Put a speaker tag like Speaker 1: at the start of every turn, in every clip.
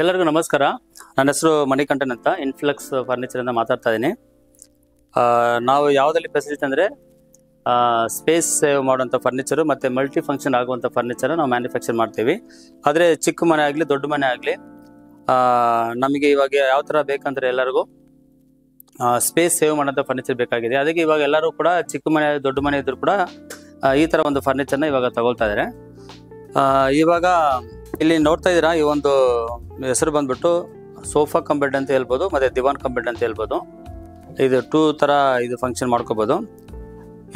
Speaker 1: ಎಲ್ಲರಿಗೂ ನಮಸ್ಕಾರ. ನನ್ನ ಹೆಸರು ಮಣಿಕಂಠನ್ ಅಂತ ಇನ್ಫ್ಲಕ್ಸ್ ಫರ್ನಿಚರ್ ಇಂದ ಮಾತಾಡ್ತಾ ಇದ್ದೀನಿ. ನಾವು ಯಾವುದಲ್ಲಿ ಫೆಸಿಲಿಟಿ ಅಂದರೆ ಸ್ಪೇಸ್ ಸೇವ್ ಮಾಡುವಂಥ ಫರ್ನಿಚರು ಮತ್ತು ಮಲ್ಟಿ ಫಂಕ್ಷನ್ ಆಗುವಂಥ ಫರ್ನಿಚರ್ ನಾವು ಮ್ಯಾನುಫ್ಯಾಕ್ಚರ್ ಮಾಡ್ತೀವಿ. ಆದರೆ ಚಿಕ್ಕ ಮನೆ ಆಗಲಿ ದೊಡ್ಡ ಮನೆ ಆಗಲಿ ನಮಗೆ ಇವಾಗ ಯಾವ ಥರ ಬೇಕಂದರೆ ಎಲ್ಲರಿಗೂ ಸ್ಪೇಸ್ ಸೇವ್ ಮಾಡೋಂಥ ಫರ್ನಿಚರ್ ಬೇಕಾಗಿದೆ. ಅದಕ್ಕೆ ಇವಾಗ ಎಲ್ಲರೂ ಕೂಡ ಚಿಕ್ಕ ಮನೆ ದೊಡ್ಡ ಮನೆ ಇದ್ದರೂ ಕೂಡ ಈ ಥರ ಒಂದು ಫರ್ನಿಚರ್ನ ಇವಾಗ ತಗೊಳ್ತಾ ಇದ್ದಾರೆ. ಇವಾಗ ಇಲ್ಲಿ ನೋಡ್ತಾ ಇದ್ದೀರಾ, ಈ ಒಂದು ಹೆಸರು ಬಂದ್ಬಿಟ್ಟು ಸೋಫಾ ಕಮ್ ಬೆಡ್ ಅಂತ ಹೇಳ್ಬೋದು, ಮತ್ತು ದಿವಾನ್ ಕಮ್ ಬೆಡ್ ಅಂತ ಹೇಳ್ಬೋದು. ಇದು 2 ಥರ ಇದು ಫಂಕ್ಷನ್ ಮಾಡ್ಕೋಬೋದು.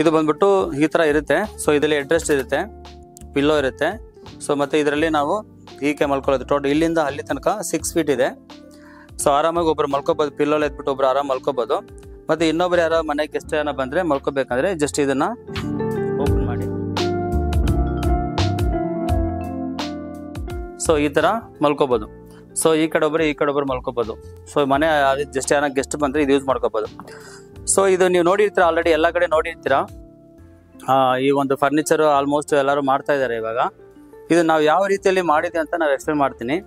Speaker 1: ಇದು ಬಂದ್ಬಿಟ್ಟು ಈ ಥರ ಇರುತ್ತೆ. ಸೊ ಇದರಲ್ಲಿ ಅಡ್ರೆಸ್ಟ್ ಇರುತ್ತೆ, ಪಿಲ್ಲೋ ಇರುತ್ತೆ. ಸೊ ಮತ್ತು ಇದರಲ್ಲಿ ನಾವು ಹೀಗೆ ಮಲ್ಕೊಳ್ಳೋದು. ಟೋಟಲ್ ಇಲ್ಲಿಂದ ಅಲ್ಲಿ ತನಕ 6 ಫೀಟ್ ಇದೆ. ಸೊ ಆರಾಮಾಗಿ ಒಬ್ರು ಮಲ್ಕೋಬೋದು, ಪಿಲ್ಲೋಲ್ಲಿ ಎತ್ಬಿಟ್ಟು ಒಬ್ರು ಆರಾಮ್ ಮಲ್ಕೋಬೋದು. ಮತ್ತು ಇನ್ನೊಬ್ರು ಯಾರೋ ಮನೆಗೆ ಗೆಸ್ಟ್ ಏನೋ ಬಂದರೆ ಮಲ್ಕೋಬೇಕಂದ್ರೆ ಜಸ್ಟ್ ಇದನ್ನು ಓಪನ್ ಮಾಡಿ ಸೊ ಈ ಥರ ಮಲ್ಕೋಬೋದು. ಸೊ ಈ ಕಡೆ ಒಬ್ಬರು ಮಲ್ಕೋಬೋದು. ಸೊ ಮನೆ ಜಸ್ಟ್ ಏನಾಗ ಗೆಸ್ಟ್ ಬಂದರೆ ಇದು ಯೂಸ್ ಮಾಡ್ಕೋಬೋದು. ಸೊ ಇದು ನೀವು ನೋಡಿರ್ತೀರ, ಆಲ್ರೆಡಿ ಎಲ್ಲ ಕಡೆ ನೋಡಿರ್ತೀರ. ಈ ಒಂದು ಫರ್ನಿಚರು ಆಲ್ಮೋಸ್ಟ್ ಎಲ್ಲರೂ ಮಾಡ್ತಾ ಇದ್ದಾರೆ ಇವಾಗ. ಇದು ನಾವು ಯಾವ ರೀತಿಯಲ್ಲಿ ಮಾಡಿದೆ ಅಂತ ನಾವು ಎಕ್ಸ್ಪ್ಲೇನ್ ಮಾಡ್ತೀನಿ.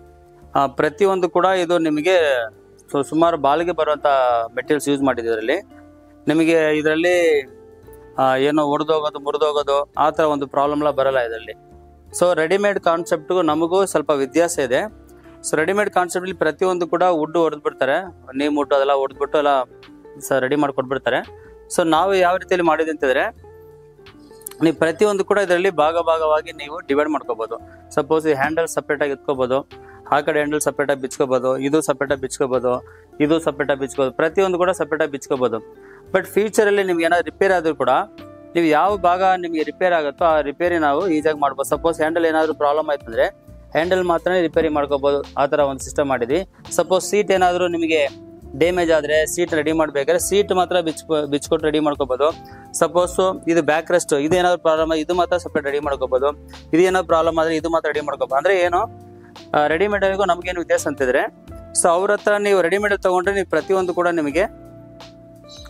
Speaker 1: ಪ್ರತಿಯೊಂದು ಕೂಡ ಇದು ನಿಮಗೆ ಸುಮಾರು ಬಾಲಿಗೆ ಬರುವಂಥ ಮೆಟೀರಿಯಲ್ಸ್ ಯೂಸ್ ಮಾಡಿದ್ದು. ಇದರಲ್ಲಿ ನಿಮಗೆ ಇದರಲ್ಲಿ ಏನೋ ಒಡೆದೋಗೋದು ಮುರಿದೋಗೋದು ಆ ಥರ ಒಂದು ಪ್ರಾಬ್ಲಮ್ಲ ಬರಲ್ಲ ಇದರಲ್ಲಿ. ಸೊ ರೆಡಿಮೇಡ್ ಕಾನ್ಸೆಪ್ಟ್ಗೂ ನಮಗೂ ಸ್ವಲ್ಪ ವ್ಯತ್ಯಾಸ ಇದೆ. ಸೊ ರೆಡಿಮೇಡ್ ಕಾನ್ಸೆಪ್ಟಲ್ಲಿ ಪ್ರತಿಯೊಂದು ಕೂಡ ವುಡ್ ಹೊಡೆದ್ಬಿಡ್ತಾರೆ, ನೀಮ್ ವುಡ್ ಅದೆಲ್ಲ ಹೊಡೆದ್ಬಿಟ್ಟು ಎಲ್ಲ ರೆಡಿ ಮಾಡಿಕೊಟ್ಬಿಡ್ತಾರೆ. ಸೊ ನಾವು ಯಾವ ರೀತಿಯಲ್ಲಿ ಮಾಡಿದೆ ಅಂತಂದರೆ, ನೀವು ಪ್ರತಿಯೊಂದು ಕೂಡ ಇದರಲ್ಲಿ ಭಾಗವಾಗಿ ನೀವು ಡಿವೈಡ್ ಮಾಡ್ಕೋಬೋದು. ಸಪೋಸ್ ಈ ಹ್ಯಾಂಡಲ್ ಸಪ್ರೇಟಾಗಿ ಎತ್ಕೋಬೋದು, ಆ ಕಡೆ ಹ್ಯಾಂಡಲ್ ಸಪ್ರೇಟಾಗಿ ಬಿಚ್ಕೋಬೋದು, ಇದು ಸಪ್ರೇಟಾಗಿ ಬಿಚ್ಕೋಬೋದು, ಇದು ಸಪ್ರೇಟಾಗಿ ಬಿಚ್ಕೋಬೋದು, ಪ್ರತಿಯೊಂದು ಕೂಡ ಸಪ್ರೇಟಾಗಿ ಬಿಚ್ಕೋಬೋದು. ಬಟ್ ಫ್ಯೂಚರಲ್ಲಿ ನಿಮ್ಗೆ ಏನಾದ್ರು ರಿಪೇರ್ ಆದರೂ ಕೂಡ ನೀವು ಯಾವ ಭಾಗ ನಿಮಗೆ ರಿಪೇರ್ ಆಗುತ್ತೋ ಆ ರಿಪೇರಿ ನಾವು ಈಸಿಯಾಗಿ ಮಾಡ್ಬೋದು. ಸಪೋಸ್ ಹ್ಯಾಂಡಲ್ ಏನಾದರೂ ಪ್ರಾಬ್ಲಮ್ ಆಯ್ತು ಅಂದರೆ ಹ್ಯಾಂಡಲ್ ಮಾತ್ರ ರಿಪೇರಿ ಮಾಡ್ಕೋಬೋದು. ಆ ಥರ ಒಂದು ಸಿಸ್ಟಮ್ ಮಾಡಿದ್ವಿ. ಸಪೋಸ್ ಸೀಟ್ ಏನಾದರೂ ನಿಮಗೆ ಡ್ಯಾಮೇಜ್ ಆದರೆ ಸೀಟ್ ರೆಡಿ ಮಾಡಬೇಕಾದ್ರೆ ಸೀಟ್ ಮಾತ್ರ ಬಿಚ್ಕೊಟ್ಟು ರೆಡಿ ಮಾಡ್ಕೋಬೋದು. ಸಪೋಸು ಇದು ಬ್ಯಾಕ್ ರೆಸ್ಟ್ ಇದೇನಾದ್ರು ಪ್ರಾಬ್ಲಮ್ ಇದು ಮಾತ್ರ ಸಪ್ರೇಟ್ ರೆಡಿ ಮಾಡ್ಕೋಬೋದು. ಇದೇನಾದ್ರು ಪ್ರಾಬ್ಲಮ್ ಆದರೆ ಇದು ಮಾತ್ರ ರೆಡಿ ಮಾಡ್ಕೋಬೋದು. ಅಂದರೆ ಏನು ರೆಡಿಮೇಡಿಗೂ ನಮಗೇನು ವ್ಯತ್ಯಾಸ ಅಂತಿದ್ರೆ, ಸೊ ಅವ್ರ ಹತ್ರ ನೀವು ರೆಡಿಮೇಡ್ ತೊಗೊಂಡ್ರೆ ನೀವು ಪ್ರತಿಯೊಂದು ಕೂಡ ನಿಮಗೆ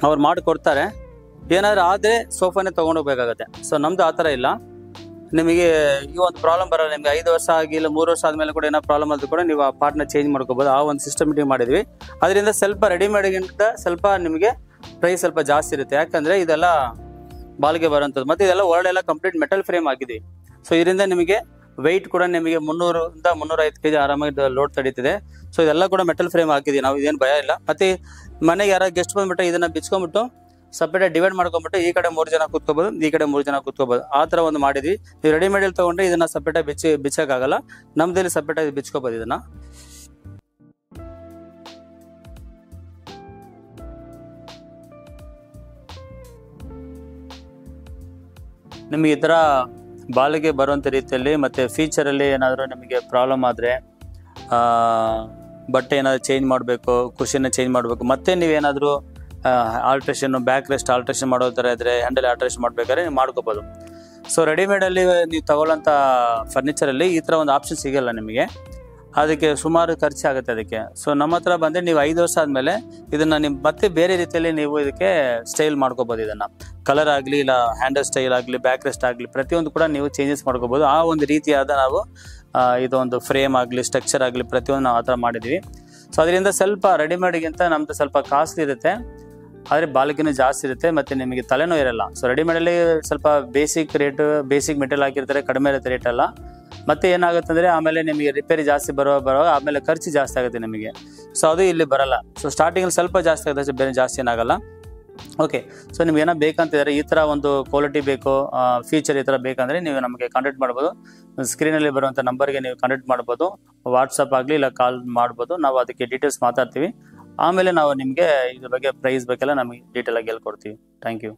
Speaker 1: ಅವ್ರು ಮಾಡಿಕೊಡ್ತಾರೆ. ಏನಾದ್ರು ಆದರೆ ಸೋಫಾನೇ ತೊಗೊಂಡೋಗ್ಬೇಕಾಗತ್ತೆ. ಸೊ ನಮ್ಮದು ಆ ಥರ ಇಲ್ಲ. ನಿಮಗೆ ಈ ಒಂದು ಪ್ರಾಬ್ಲಮ್ ಬರಲ್ಲ. ನಿಮಗೆ 5 ವರ್ಷ ಆಗಿಲ್ಲ 3 ವರ್ಷ ಆದಮೇಲೆ ಕೂಡ ಏನೋ ಪ್ರಾಬ್ಲಮ್ ಆದರೂ ಕೂಡ ನೀವು ಆ ಪಾರ್ಟ್ನ ಚೇಂಜ್ ಮಾಡ್ಕೋಬೋದು. ಆ ಒಂದು ಸಿಸ್ಟಮೆಟಿಕ್ ಮಾಡಿದ್ವಿ. ಅದರಿಂದ ಸ್ವಲ್ಪ ರೆಡಿಮೇಡ್ಗಿಂತ ಸ್ವಲ್ಪ ನಿಮಗೆ ಪ್ರೈಸ್ ಸ್ವಲ್ಪ ಜಾಸ್ತಿ ಇರುತ್ತೆ. ಯಾಕಂದರೆ ಇದೆಲ್ಲ ಬಾಲ್ಗೆ ಬರೋಂಥದ್ದು. ಮತ್ತು ಇದೆಲ್ಲ ಒಳಗೆಲ್ಲ ಕಂಪ್ಲೀಟ್ ಮೆಟಲ್ ಫ್ರೇಮ್ ಆಗಿದೆ. ಸೊ ಇದರಿಂದ ನಿಮಗೆ ವೆಯ್ಟ್ ಕೂಡ ನಿಮಗೆ 300ರಿಂದ 350 kg ಆರಾಮಾಗಿ ಲೋಡ್ ತಡೀತಿದೆ. ಸೊ ಇದೆಲ್ಲ ಕೂಡ ಮೆಟಲ್ ಫ್ರೇಮ್ ಹಾಕಿದ್ದೀವಿ ನಾವು, ಇದೇನು ಭಯ ಇಲ್ಲ. ಮತ್ತು ಮನೆಗೆ ಯಾರೋ ಗೆಸ್ಟ್ ಬಂದುಬಿಟ್ಟು ಇದನ್ನು ಬಿಚ್ಕೊಂಬಿಟ್ಟು ಸಪ್ರೇಟಾಗಿ ಡಿವೈಡ್ ಮಾಡ್ಕೊಂಬಿಟ್ಟು ಈ ಕಡೆ 3 ಜನ ಕೂತ್ಕೋಬೋದು, ಈ ಕಡೆ 3 ಜನ ಕೂತ್ಕೋಬೋದು. ಆ ಥರ ಒಂದು ಮಾಡಿದ್ವಿ. ನೀವು ರೆಡಿಮೇಡಲ್ಲಿ ತೊಗೊಂಡ್ರೆ ಇದನ್ನು ಸಪ್ರೇಟಾಗಿ ಬಿಚ್ಚೋಕ್ಕಾಗಲ್ಲ. ನಮ್ಮದಲ್ಲಿ ಸಪ್ರೇಟಾಗಿ ಬಿಚ್ಕೋಬೋದು. ಇದನ್ನು ನಿಮಗೆ ಈ ಥರ ಬಾಲಿಗೆ ಬರುವಂಥ ರೀತಿಯಲ್ಲಿ ಮತ್ತು ಫೀಚರಲ್ಲಿ ಏನಾದರೂ ನಿಮಗೆ ಪ್ರಾಬ್ಲಮ್ ಆದರೆ ಬಟ್ಟೆ ಏನಾದರೂ ಚೇಂಜ್ ಮಾಡಬೇಕು, ಕುಷನ್ನ ಚೇಂಜ್ ಮಾಡಬೇಕು, ಮತ್ತು ನೀವೇನಾದರೂ ಆಲ್ಟ್ರೇಷನ್ ಬ್ಯಾಕ್ ರೆಸ್ಟ್ ಆಲ್ಟ್ರೇಷನ್ ಮಾಡೋ ಥರ ಇದ್ದರೆ ಹ್ಯಾಂಡಲ್ ಆಲ್ಟ್ರೇಷನ್ ಮಾಡಬೇಕಾದ್ರೆ ನೀವು ಮಾಡ್ಕೋಬೋದು. ಸೊ ರೆಡಿಮೇಡಲ್ಲಿ ನೀವು ತಗೊಳ್ಳೋಂಥ ಫರ್ನಿಚರಲ್ಲಿ ಈ ಥರ ಒಂದು ಆಪ್ಷನ್ ಸಿಗೋಲ್ಲ ನಿಮಗೆ. ಅದಕ್ಕೆ ಸುಮಾರು ಖರ್ಚಾಗುತ್ತೆ ಅದಕ್ಕೆ. ಸೊ ನಮ್ಮ ಹತ್ರ ಬಂದರೆ ನೀವು 5 ವರ್ಷ ಆದಮೇಲೆ ಇದನ್ನು ನಿಮ್ಮ ಮತ್ತೆ ಬೇರೆ ರೀತಿಯಲ್ಲಿ ನೀವು ಇದಕ್ಕೆ ಸ್ಟೈಲ್ ಮಾಡ್ಕೋಬೋದು. ಇದನ್ನು ಕಲರ್ ಆಗಲಿ ಇಲ್ಲ ಹ್ಯಾಂಡಲ್ ಸ್ಟೈಲ್ ಆಗಲಿ ಬ್ಯಾಕ್ ರೆಸ್ಟ್ ಆಗಲಿ ಪ್ರತಿಯೊಂದು ಕೂಡ ನೀವು ಚೇಂಜಸ್ ಮಾಡ್ಕೋಬೋದು. ಆ ಒಂದು ರೀತಿಯಾದ ನಾವು ಇದೊಂದು ಫ್ರೇಮ್ ಆಗಲಿ ಸ್ಟ್ರಕ್ಚರ್ ಆಗಲಿ ಪ್ರತಿಯೊಂದು ನಾವು ಆ ಥರ ಮಾಡಿದ್ವಿ. ಸೊ ಅದರಿಂದ ಸ್ವಲ್ಪ ರೆಡಿಮೇಡ್ಗಿಂತ ನಮ್ಮದು ಸ್ವಲ್ಪ ಕಾಸ್ಟ್ಲಿ ಇರುತ್ತೆ, ಆದರೆ ಬಾಲಿಗೆನೂ ಜಾಸ್ತಿ ಇರುತ್ತೆ ಮತ್ತು ನಿಮಗೆ ತಲೆನೂ ಇರಲ್ಲ. ಸೊ ರೆಡಿಮೇಡಲ್ಲಿ ಸ್ವಲ್ಪ ಬೇಸಿಕ್ ಮೆಟೀರಿಯಲ್ ಹಾಕಿರ್ತಾರೆ, ಕಡಿಮೆ ಇರುತ್ತೆ ರೇಟ್ ಎಲ್ಲ. ಮತ್ತು ಏನಾಗುತ್ತೆ ಅಂದರೆ ಆಮೇಲೆ ನಿಮಗೆ ರಿಪೇರಿ ಜಾಸ್ತಿ ಬರುವಾಗ ಆಮೇಲೆ ಖರ್ಚು ಜಾಸ್ತಿ ಆಗುತ್ತೆ ನಿಮಗೆ. ಸೊ ಅದು ಇಲ್ಲಿ ಬರಲ್ಲ. ಸೊ ಸ್ಟಾರ್ಟಿಂಗಲ್ಲಿ ಸ್ವಲ್ಪ ಜಾಸ್ತಿ ಆಗುತ್ತೆ, ಬೇರೆ ಜಾಸ್ತಿ ಏನಾಗಲ್ಲ. ಓಕೆ. ಸೊ ನಿಮ್ಗೆ ಏನೋ ಬೇಕಂತಿದ್ದಾರೆ, ಈ ಥರ ಒಂದು ಕ್ವಾಲಿಟಿ ಬೇಕು, ಫೀಚರ್ ಈ ಥರ ಬೇಕಂದರೆ ನೀವು ನಮಗೆ ಕಾಂಟ್ಯಾಕ್ಟ್ ಮಾಡ್ಬೋದು. ಸ್ಕ್ರೀನಲ್ಲಿ ಬರುವಂಥ ನಂಬರ್ಗೆ ನೀವು ಕಾಂಟ್ಯಾಕ್ಟ್ ಮಾಡ್ಬೋದು. ವಾಟ್ಸಪ್ ಆಗಲಿ ಇಲ್ಲ ಕಾಲ್ ಮಾಡ್ಬೋದು. ನಾವು ಅದಕ್ಕೆ ಡೀಟೇಲ್ಸ್ ಮಾತಾಡ್ತೀವಿ. ಆಮೇಲೆ ನಾವು ನಿಮಗೆ ಇದ್ರ ಬಗ್ಗೆ ಪ್ರೈಸ್ ಬೇಕೆಲ್ಲ ನಮಗೆ ಡೀಟೇಲಾಗಿ ಹೇಳ್ಕೊಡ್ತೀವಿ. Thank you.